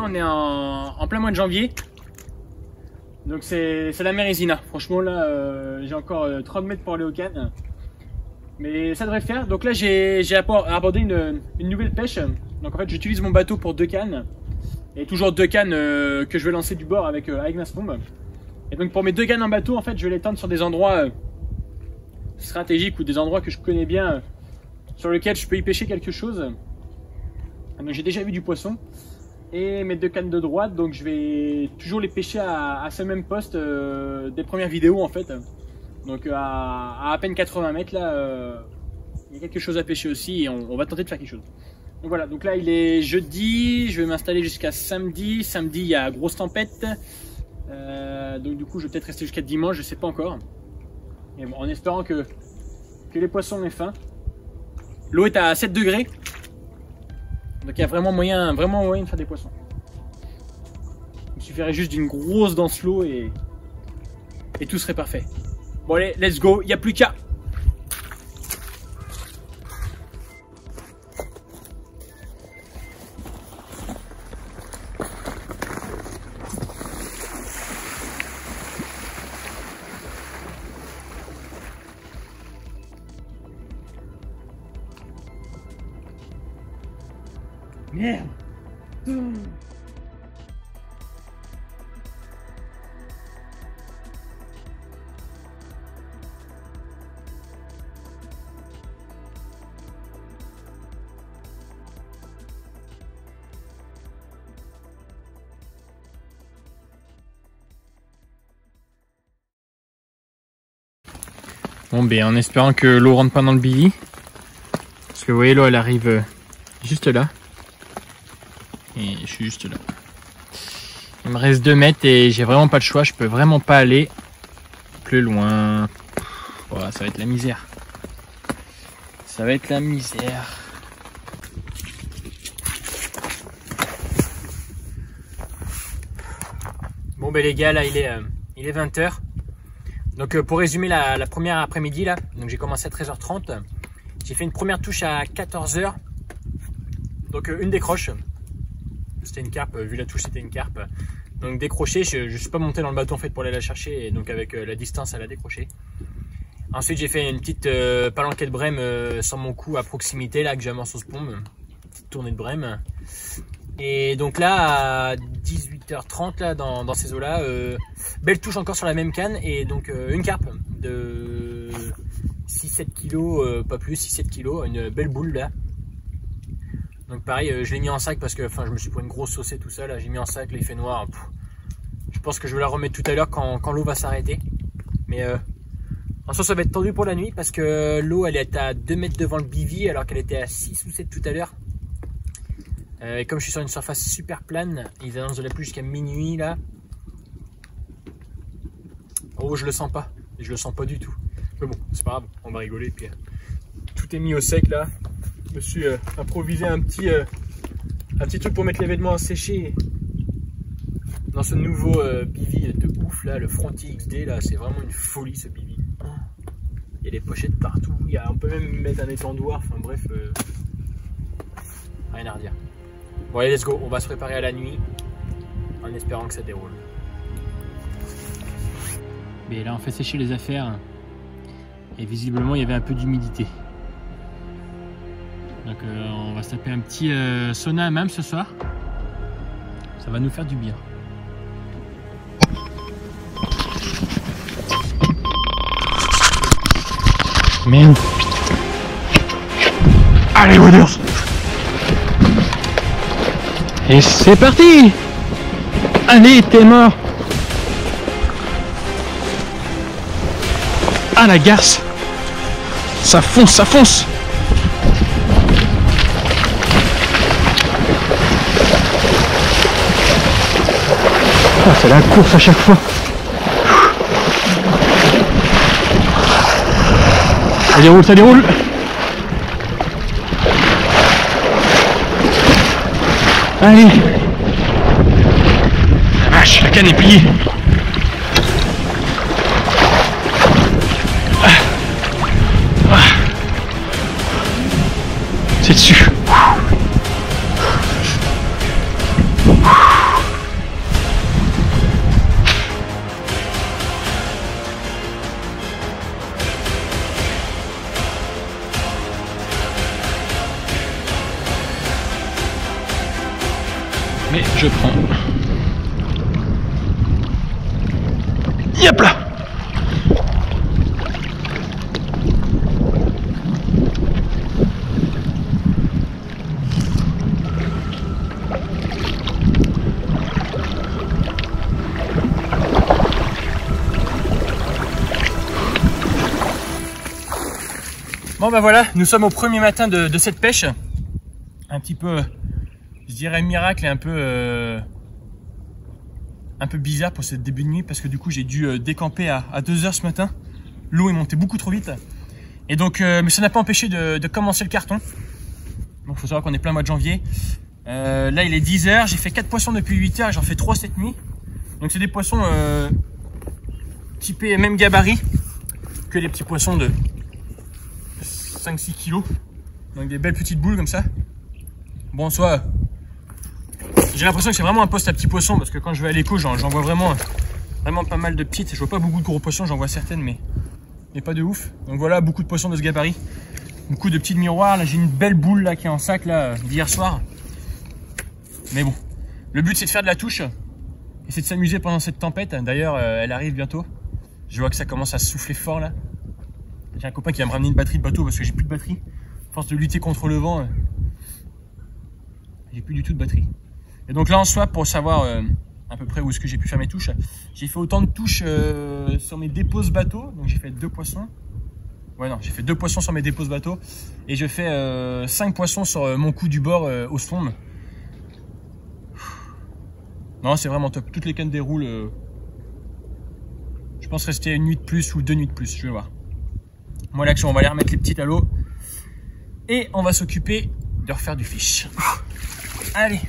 on est en plein mois de janvier. Donc c'est la Mérésina. Franchement là, j'ai encore 30 mètres pour aller au Cannes. Mais ça devrait le faire. Donc là j'ai abordé une nouvelle pêche. Donc en fait j'utilise mon bateau pour 2 cannes. Et toujours 2 cannes que je vais lancer du bord avec ma spombe. Et donc pour mes 2 cannes en bateau, en fait je vais les tendre sur des endroits stratégiques ou des endroits que je connais bien, sur lesquels je peux y pêcher quelque chose. Donc j'ai déjà vu du poisson. Et mes 2 cannes de droite, donc je vais toujours les pêcher à ce même poste des premières vidéos en fait. Donc à peine 80 mètres là, il y a quelque chose à pêcher aussi et on va tenter de faire quelque chose. Donc voilà, donc là il est jeudi, je vais m'installer jusqu'à samedi. Samedi il y a grosse tempête, donc du coup je vais peut-être rester jusqu'à dimanche, je sais pas encore. Mais bon, en espérant que les poissons aient faim. L'eau est à 7 degrés, donc il y a vraiment moyen de faire des poissons. Il me suffirait juste d'une grosse dense l'eau et tout serait parfait. Bon allez, let's go, il n'y a plus qu'à. Merde. Bon ben en espérant que l'eau rentre pas dans le billy. Parce que vous voyez l'eau elle arrive juste là. Et je suis juste là. Il me reste 2 mètres et j'ai vraiment pas le choix. Je peux vraiment pas aller plus loin. Voilà, ça va être la misère. Ça va être la misère. Bon ben les gars, là il est 20 h. Donc pour résumer la première après-midi là, donc j'ai commencé à 13h30. J'ai fait une première touche à 14 h. Donc une décroche. C'était une carpe, vu la touche c'était une carpe. Donc décroché, je suis pas monté dans le bateau en fait pour aller la chercher, et donc avec la distance elle a décroché. Ensuite j'ai fait une petite palanquette brème sans mon coup à proximité là que j'ai amorcé sauce pombe, petite tournée de brème. Et donc là à 18h30 là dans ces eaux là, belle touche encore sur la même canne et donc une carpe de 6-7 kg, pas plus, 6-7 kg, une belle boule là. Donc pareil, je l'ai mis en sac parce que je me suis pris une grosse saucée tout ça là, j'ai mis en sac, là il fait noir. Je pense que je vais la remettre tout à l'heure quand l'eau va s'arrêter. Mais en soi ça va être tendu pour la nuit parce que l'eau elle est à 2 mètres devant le bivy alors qu'elle était à 6 ou 7 tout à l'heure. Et comme je suis sur une surface super plane, ils annoncent de la pluie jusqu'à minuit là. Oh je le sens pas, je le sens pas du tout. Mais bon, c'est pas grave, on va rigoler. Puis tout est mis au sec là. Je me suis improvisé un petit truc pour mettre les vêtements à sécher dans ce nouveau bivy de ouf là, le Fronti XD là, c'est vraiment une folie ce bivy. Il y a des pochettes partout, on peut même mettre un étendoir, enfin bref, rien à redire. Bon allez let's go, on va se préparer à la nuit en espérant que ça déroule. Mais là on fait sécher les affaires et visiblement il y avait un peu d'humidité. Donc on va se taper un petit sauna même ce soir. Ça va nous faire du bien. Merde. Allez Wooders. Et c'est parti. Allez, t'es mort. Ah la garce. Ça fonce, ça fonce. Ah, c'est la course à chaque fois. Ça déroule, ça déroule. Allez. La vache, la canne est pliée. C'est dessus. je prends. Yep là. Bon bah voilà, nous sommes au premier matin de cette pêche. Un petit peu, je dirais miracle et un peu bizarre pour ce début de nuit parce que du coup j'ai dû décamper à 2 h ce matin. L'eau est montée beaucoup trop vite. Et donc, mais ça n'a pas empêché de commencer le carton. Donc il faut savoir qu'on est plein mois de janvier. Là il est 10 h, j'ai fait 4 poissons depuis 8 h, j'en fais 3 cette nuit. Donc c'est des poissons typés même gabarit que les petits poissons de 5-6 kilos. Donc des belles petites boules comme ça. Bon, soit j'ai l'impression que c'est vraiment un poste à petits poissons parce que quand je vais à l'écho, j'en vois vraiment pas mal de petites. Je vois pas beaucoup de gros poissons, j'en vois certaines, mais pas de ouf. Donc voilà, beaucoup de poissons de ce gabarit, beaucoup de petits miroirs. Là, j'ai une belle boule là qui est en sac là d'hier soir. Mais bon, le but c'est de faire de la touche et c'est de s'amuser pendant cette tempête. D'ailleurs, elle arrive bientôt. Je vois que ça commence à souffler fort là. J'ai un copain qui va me ramener une batterie de bateau parce que j'ai plus de batterie. À force de lutter contre le vent, j'ai plus du tout de batterie. Et donc là en swap, pour savoir à peu près où est-ce que j'ai pu faire mes touches, j'ai fait autant de touches sur mes déposes bateau. Donc j'ai fait 2 poissons. Ouais non, j'ai fait 2 poissons sur mes déposes bateau. Et je fais 5 poissons sur mon coup du bord au sombre. Non, c'est vraiment top. Toutes les cannes déroulent. Je pense rester une nuit de plus ou 2 nuits de plus, je vais voir. Moi l'action, on va aller remettre les petites à l'eau. Et on va s'occuper de refaire du fish. Allez.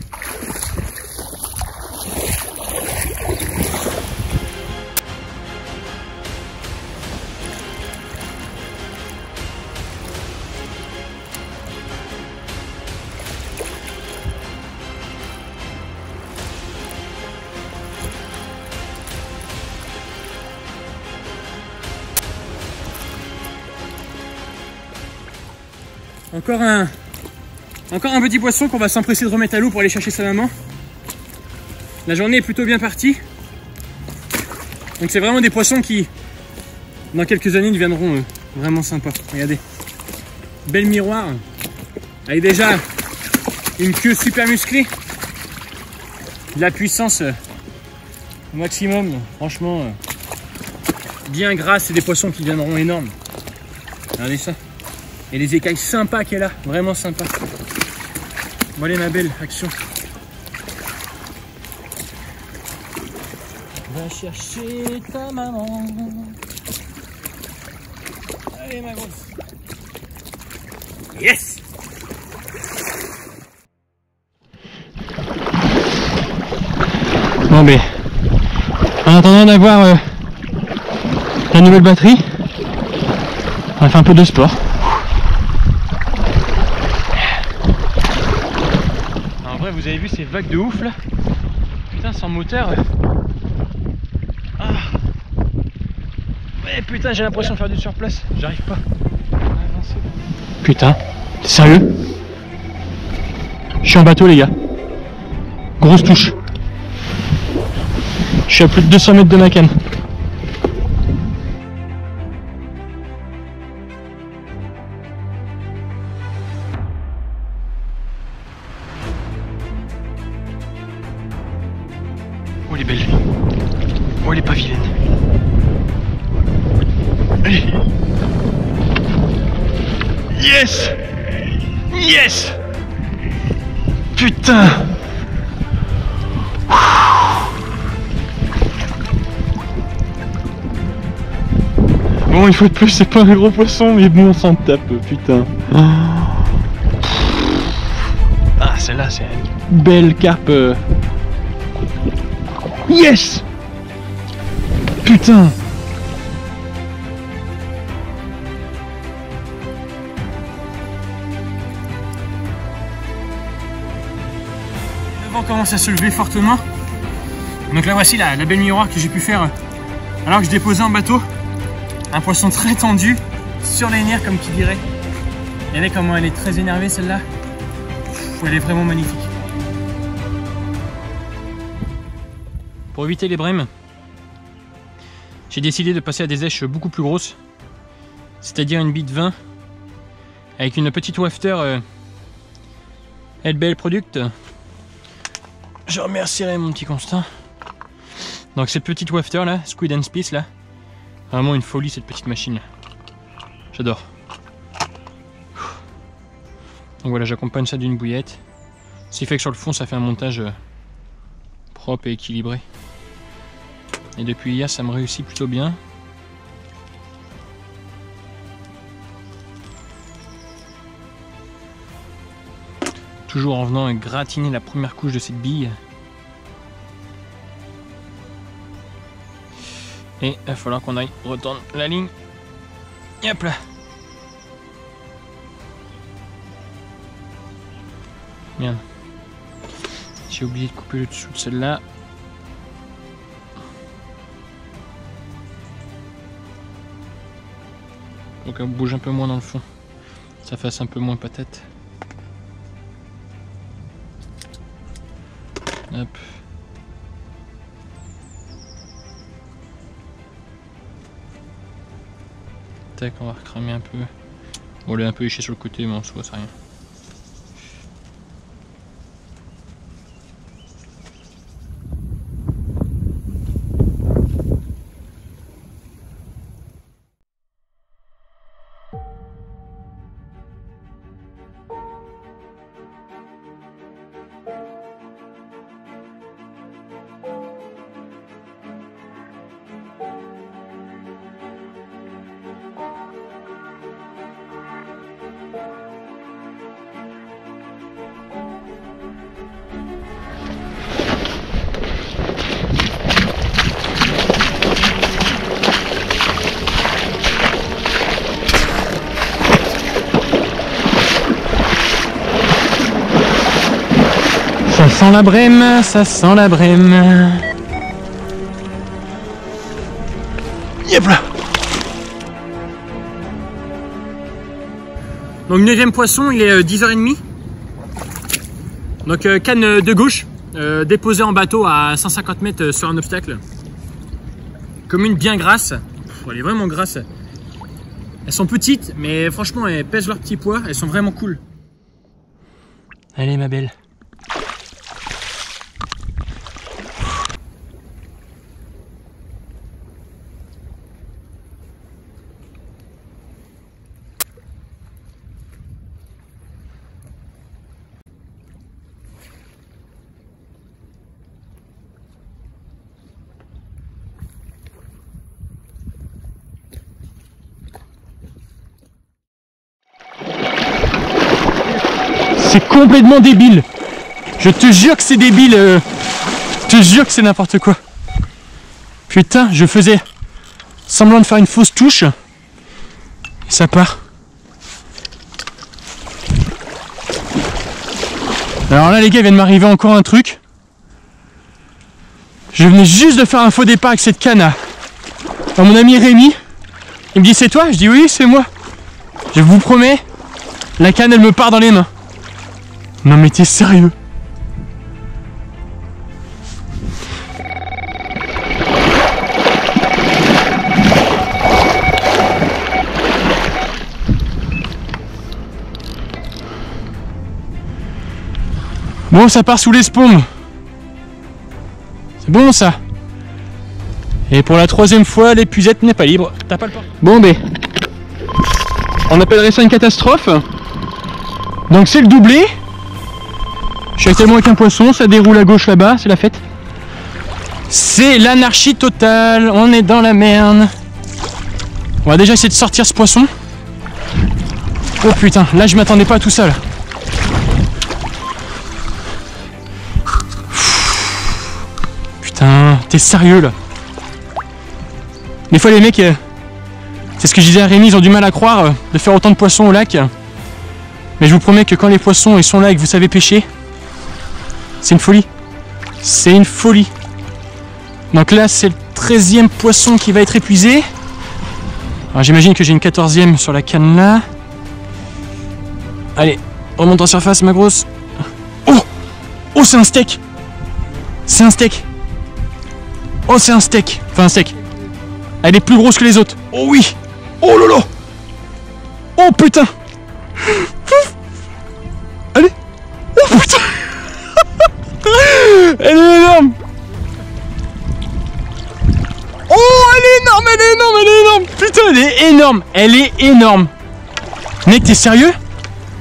Encore un petit poisson qu'on va s'empresser de remettre à l'eau pour aller chercher sa maman. La journée est plutôt bien partie. Donc c'est vraiment des poissons qui, dans quelques années, deviendront vraiment sympas. Regardez. Bel miroir. Avec déjà une queue super musclée. De la puissance au maximum. Franchement, bien gras. C'est des poissons qui deviendront énormes. Regardez ça. Et les écailles sympas qu'elle a, vraiment sympa. Bon allez ma belle, action. Va chercher ta maman. Allez ma grosse. Yes. Bon mais, en attendant d'avoir la nouvelle batterie, on va faire un peu de sport. Vous avez vu ces vagues de ouf là? Putain, sans moteur. Ah. Ouais, putain, j'ai l'impression de faire du surplace. J'arrive pas à avancer. Putain, t'es sérieux? Je suis en bateau, les gars. Grosse touche. Je suis à plus de 200 mètres de ma canne. Oh, elle est belle. Oh, elle est pas vilaine. Allez. Yes. Yes. Putain. Bon, une fois de plus, c'est pas un gros poisson, mais bon, on s'en tape, putain. Ah, celle-là, c'est une belle carpe. Yes! Putain! Le vent commence à se lever fortement. Donc là voici la belle miroir que j'ai pu faire alors que je déposais en bateau. Un poisson très tendu, sur les nerfs comme qui dirait. Regardez comment elle est très énervée celle-là. Elle est vraiment magnifique. Pour éviter les brèmes, j'ai décidé de passer à des èches beaucoup plus grosses, c'est-à-dire une bite 20 avec une petite wafter LBL Product. Je remercierai mon petit Constant. Donc cette petite wafter là, Squid and Spice là, vraiment une folie cette petite machine là. J'adore. Donc voilà, j'accompagne ça d'une bouillette. Ce qui fait que sur le fond ça fait un montage propre et équilibré. Et depuis hier ça me réussit plutôt bien. Toujours en venant gratiner la première couche de cette bille. Et il va falloir qu'on aille retendre la ligne. Et hop là. Bien. J'ai oublié de couper le dessous de celle-là. Faut qu'elle bouge un peu moins dans le fond. Ça fasse un peu moins patate. Hop. Tac, on va recramer un peu. Bon, elle est un peu échée sur le côté, mais en soi, c'est rien. Ça sent la brème, ça sent la brème. Yep là. Donc 9e poisson, il est 10h30. Donc canne de gauche, déposée en bateau à 150 mètres sur un obstacle. Commune bien grasse. Elle est vraiment grasse. Elles sont petites, mais franchement elles pèsent leur petit poids, elles sont vraiment cool. Allez ma belle. C'est complètement débile. Je te jure que c'est débile. Je te jure que c'est n'importe quoi. Putain, je faisais semblant de faire une fausse touche. Et ça part. Alors là les gars, il vient de m'arriver encore un truc. Je venais juste de faire un faux départ avec cette canne à mon ami Rémi. Il me dit c'est toi? Je dis oui c'est moi. Je vous promets, la canne elle me part dans les mains. Non mais t'es sérieux? Bon, ça part sous les spaumes. C'est bon ça. Et pour la 3e fois, l'épuisette n'est pas libre. T'as pas le port. Bon ben, on appellerait ça une catastrophe. Donc c'est le doublé. Je suis actuellement avec un poisson, ça déroule à gauche là-bas, c'est la fête. C'est l'anarchie totale, on est dans la merde. On va déjà essayer de sortir ce poisson. Oh putain, là je m'attendais pas à tout ça là. Putain, t'es sérieux là? Des fois les mecs, c'est ce que je disais à Rémi, ils ont du mal à croire de faire autant de poissons au lac. Mais je vous promets que quand les poissons ils sont là et que vous savez pêcher, c'est une folie. C'est une folie. Donc là c'est le 13e poisson qui va être épuisé. Alors j'imagine que j'ai une 14e sur la canne là. Allez, remonte en surface ma grosse. Oh, oh c'est un steak. C'est un steak. Oh, c'est un steak. Enfin, un steak. Elle est plus grosse que les autres. Oh oui. Oh là là. Oh putain. Allez. Oh putain. Elle est énorme. Oh, elle est énorme, elle est énorme, elle est énorme. Putain, elle est énorme. Elle est énorme. Mec, t'es sérieux?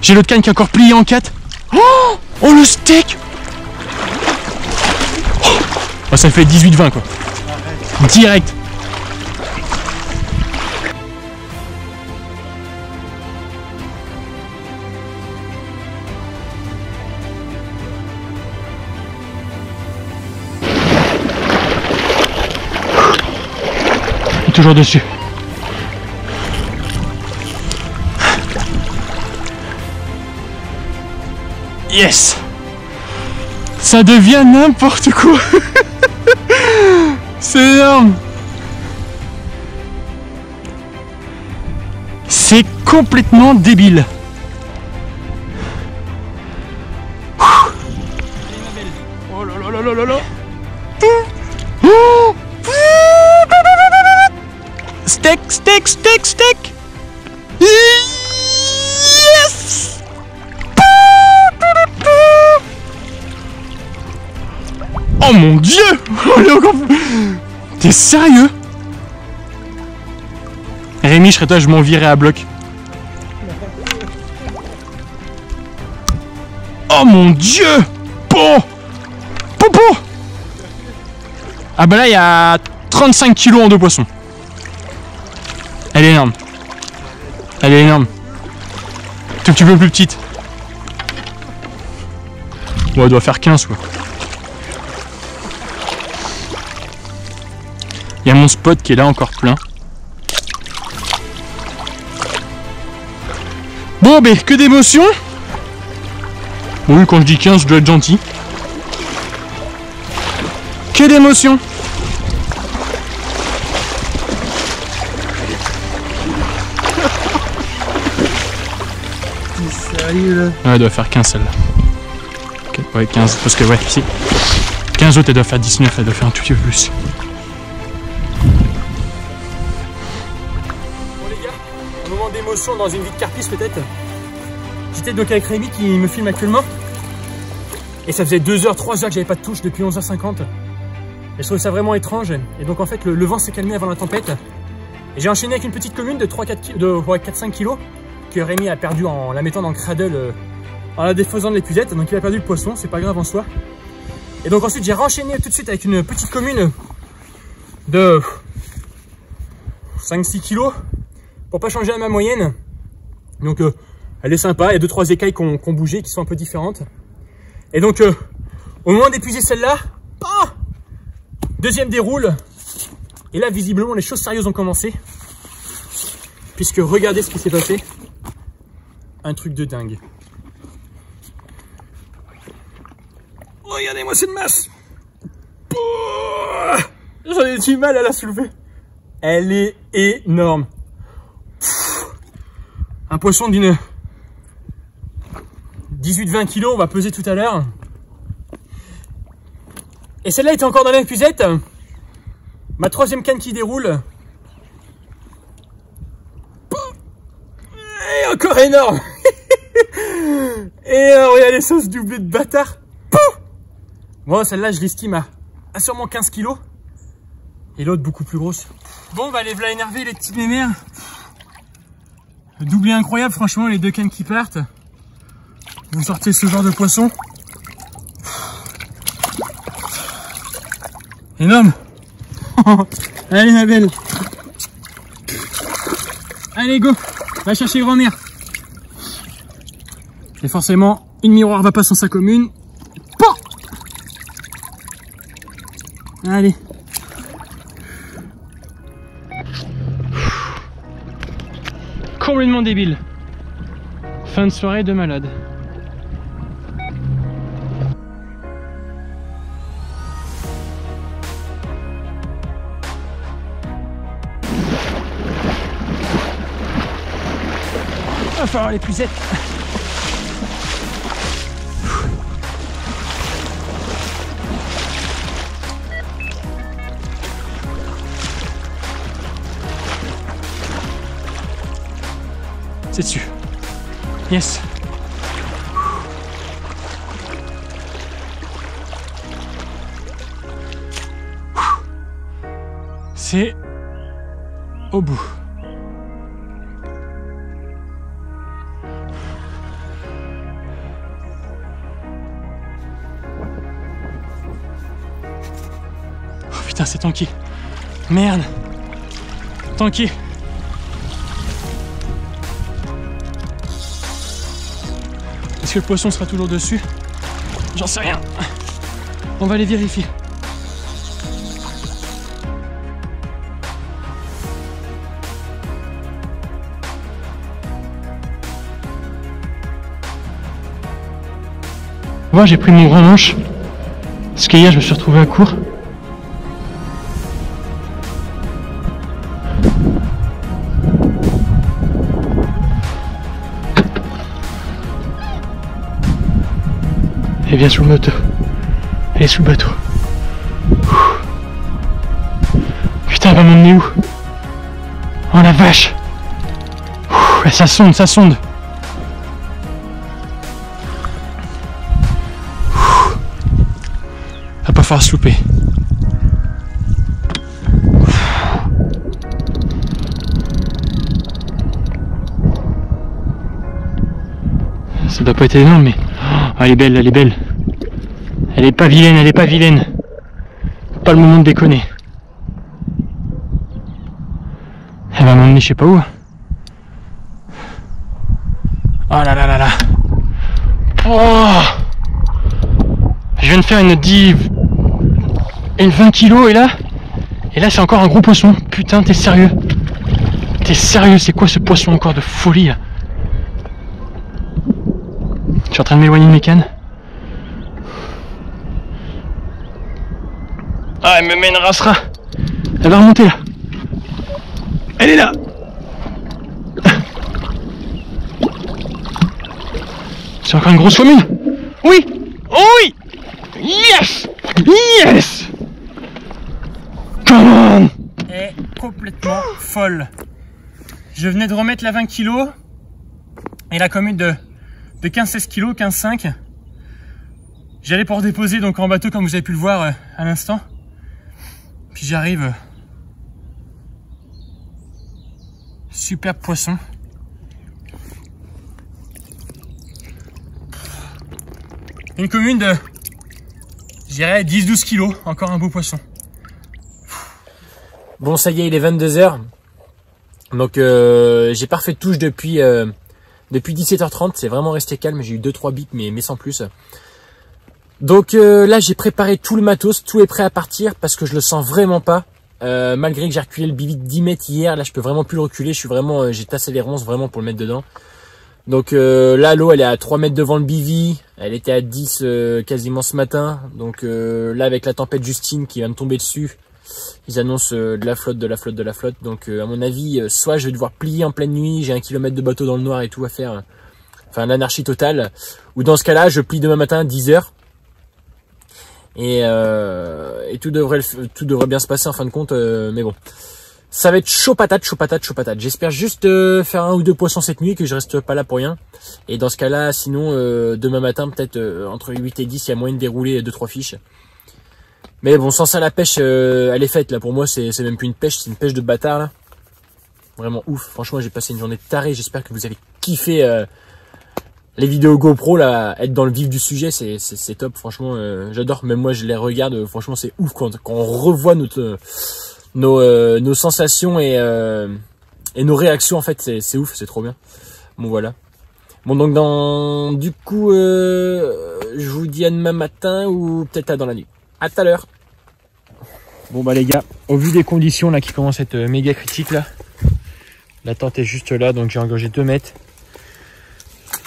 J'ai l'autre canne qui est encore plié en 4. Oh, oh le steak. Oh, ça fait 18-20 quoi. Direct. Toujours dessus. Yes. Ça devient n'importe quoi. C'est énorme. C'est complètement débile. Oh là là là là là là. Steak, steak, steak, steak. Yes. Oh mon dieu. T'es sérieux? Rémi, je serais toi, je m'en virais à bloc. Oh mon dieu. Oh. Popo. Ah bah là, il y a 35 kilos en 2 poissons. Elle est énorme. Elle est énorme. Tout petit peu plus petite. Bon, elle doit faire 15 quoi. Il y a mon spot qui est là encore plein. Bon, ben, que d'émotions. Bon, quand je dis 15, je dois être gentil. Que d'émotions. Sérieux là? Ouais, elle doit faire 15 celle-là. Okay, ouais, 15, parce que ouais, si. 15 autres, elle doit faire 19, elle doit faire un tout petit peu plus. Bon les gars, un moment d'émotion dans une vie de carpiste peut-être. J'étais donc avec Rémi qui me filme actuellement. Et ça faisait 2 heures, 3 heures que j'avais pas de touche depuis 11h50. Et je trouvais ça vraiment étrange. Et donc en fait le vent s'est calmé avant la tempête. Et j'ai enchaîné avec une petite commune de 4-5 kilos que Rémi a perdu en la mettant dans le cradle en la défaisant de l'épuisette. Donc il a perdu le poisson, c'est pas grave en soi. Et donc ensuite j'ai renchaîné tout de suite avec une petite commune de 5-6 kilos pour pas changer à ma moyenne. Donc elle est sympa, il y a 2-3 écailles qui ont bougé, qui sont un peu différentes. Et donc au moment d'épuiser celle-là, deuxième déroule. Et là visiblement les choses sérieuses ont commencé. Puisque regardez ce qui s'est passé. Un truc de dingue. Regardez-moi cette masse. J'en ai du mal à la soulever. Elle est énorme. Un poisson d'une 18-20 kg, on va peser tout à l'heure. Et celle-là était encore dans l'épuisette. Ma troisième canne qui déroule. Et encore énorme. Et regardez les sauces doublées de bâtard. Bon, celle-là, je l'estime à sûrement 15 kilos. Et l'autre, beaucoup plus grosse. Bon, bah, les voilà énervés, les petites mémères. Doublé incroyable, franchement, les 2 cannes qui partent. Vous sortez ce genre de poisson. Énorme. Allez, ma belle. Allez, go. Va chercher grand-mère. Et forcément, une miroir va pas sans sa commune. Allez. Complètement débile. Fin de soirée de malade. Il va falloir l'épuisette. C'est dessus. Yes. C'est au bout. Oh putain, c'est tanké. Merde. Tanké. Est-ce que le poisson sera toujours dessus? J'en sais rien. On va aller vérifier. Moi j'ai pris mon grand manche parce qu'hier je me suis retrouvé à court. Elle vient sous le moteur. Elle est sous le bateau. Putain, elle va m'emmener où? Oh la vache. Ça sonde, ça sonde. Va pas falloir se louper. Ça doit pas être énorme, mais oh, elle est belle, elle est belle. Elle est pas vilaine, elle est pas vilaine. Pas le moment de déconner. Elle va m'emmener je sais pas où. Oh là là là là. Oh, je viens de faire une 20 kilos et là c'est encore un gros poisson. Putain, t'es sérieux? T'es sérieux? C'est quoi ce poisson encore de folie là? Je suis en train de m'éloigner de mes cannes. Ah, elle me met une racera. Elle va remonter là. Elle est là. C'est encore une grosse commune. Oui. Oh oui. Yes. Yes. Come on. Est complètement folle. Je venais de remettre la 20 kg et la commune de 15-16 kg, 15-5. J'allais pour déposer donc en bateau comme vous avez pu le voir à l'instant. Puis j'arrive. Superbe poisson. Une commune de, je dirais 10-12 kg. Encore un beau poisson. Bon, ça y est, il est 22 h. Donc j'ai pas refait de touche depuis 17h30. C'est vraiment resté calme. J'ai eu 2-3 bips mais sans plus. Donc là j'ai préparé tout le matos, tout est prêt à partir parce que je le sens vraiment pas. Malgré que j'ai reculé le bivy de 10 mètres hier, là je peux vraiment plus le reculer, je suis vraiment, j'ai tassé les ronces vraiment pour le mettre dedans. Donc là l'eau elle est à 3 mètres devant le bivy, elle était à 10 quasiment ce matin. Donc là avec la tempête Justine qui vient de tomber dessus, ils annoncent de la flotte. Donc à mon avis, soit je vais devoir plier en pleine nuit, j'ai 1 kilomètre de bateau dans le noir et tout à faire, enfin l'anarchie totale. Ou dans ce cas là je plie demain matin à 10 h. Et tout devrait bien se passer en fin de compte, mais bon, ça va être chaud patate. J'espère juste faire 1 ou 2 poissons cette nuit, que je reste pas là pour rien. Et dans ce cas-là, sinon demain matin peut-être entre 8 et 10, il y a moyen de dérouler 2-3 fiches. Mais bon, sans ça la pêche, elle est faite là. Pour moi, c'est même plus une pêche, c'est une pêche de bâtard là. Vraiment ouf. Franchement, j'ai passé une journée tarée. J'espère que vous avez kiffé. Les vidéos GoPro là, être dans le vif du sujet, c'est top, franchement, j'adore. Même moi je les regarde, franchement c'est ouf quand on revoit nos sensations et nos réactions en fait, c'est ouf, c'est trop bien. Bon voilà. Bon donc du coup je vous dis à demain matin ou peut-être à dans la nuit. À tout à l'heure. Bon bah les gars, au vu des conditions là qui commencent à être méga critiques là, la tente est juste là, donc j'ai engagé 2 mètres.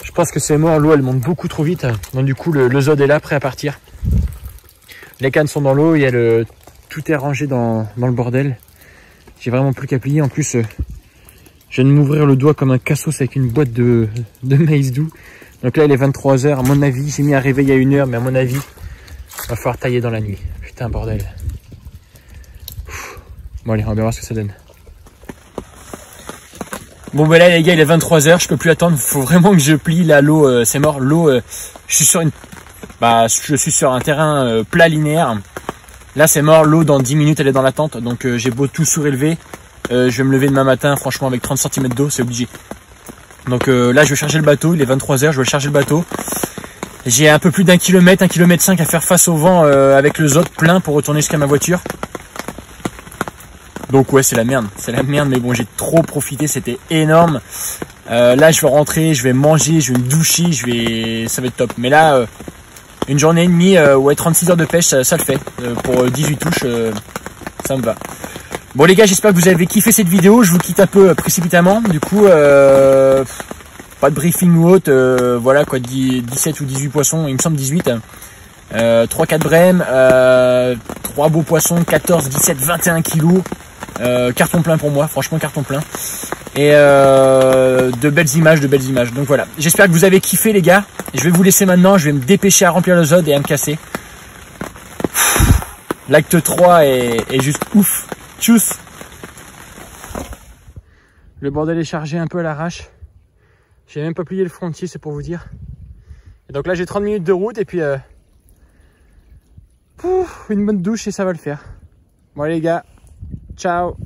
Je pense que c'est mort, l'eau elle monte beaucoup trop vite, donc du coup le zod est là, prêt à partir. Les cannes sont dans l'eau et tout est rangé dans le bordel. J'ai vraiment plus qu'à plier, en plus je viens de m'ouvrir le doigt comme un cassos avec une boîte de maïs doux. Donc là il est 23 h, à mon avis, j'ai mis à réveiller à 1 h, mais à mon avis, il va falloir tailler dans la nuit. Putain bordel. Bon allez, on va voir ce que ça donne. Bon bah là les gars, il est 23h, je peux plus attendre, faut vraiment que je plie. Là l'eau, c'est mort. L'eau, je suis sur un terrain plat linéaire. Là c'est mort, l'eau dans 10 minutes elle est dans la tente. Donc j'ai beau tout surélever, je vais me lever demain matin franchement avec 30 cm d'eau, c'est obligé. Donc là je vais charger le bateau, il est 23h, je vais charger le bateau. J'ai un peu plus d'1 km, 1,5 km à faire face au vent avec le zod plein pour retourner jusqu'à ma voiture. Donc ouais, c'est la merde, mais bon, j'ai trop profité, c'était énorme. Là, je vais rentrer, je vais manger, je vais me doucher, ça va être top. Mais là, une journée et demie, 36 heures de pêche, ça le fait. Pour 18 touches, ça me va. Bon les gars, j'espère que vous avez kiffé cette vidéo. Je vous quitte un peu précipitamment. Du coup, pas de briefing ou autre. Voilà quoi, 17 ou 18 poissons, il me semble 18. 3-4 brèmes, 3 beaux poissons, 14, 17, 21 kilos. Carton plein pour moi, franchement carton plein. Et de belles images. Donc voilà, j'espère que vous avez kiffé les gars. Je vais vous laisser maintenant, je vais me dépêcher à remplir le zod et à me casser. L'acte 3 est juste ouf. Tchuss. Le bordel est chargé un peu à l'arrache. J'ai même pas plié le frontier, c'est pour vous dire. Et donc là j'ai 30 minutes de route et puis une bonne douche et ça va le faire. Bon les gars, ciao.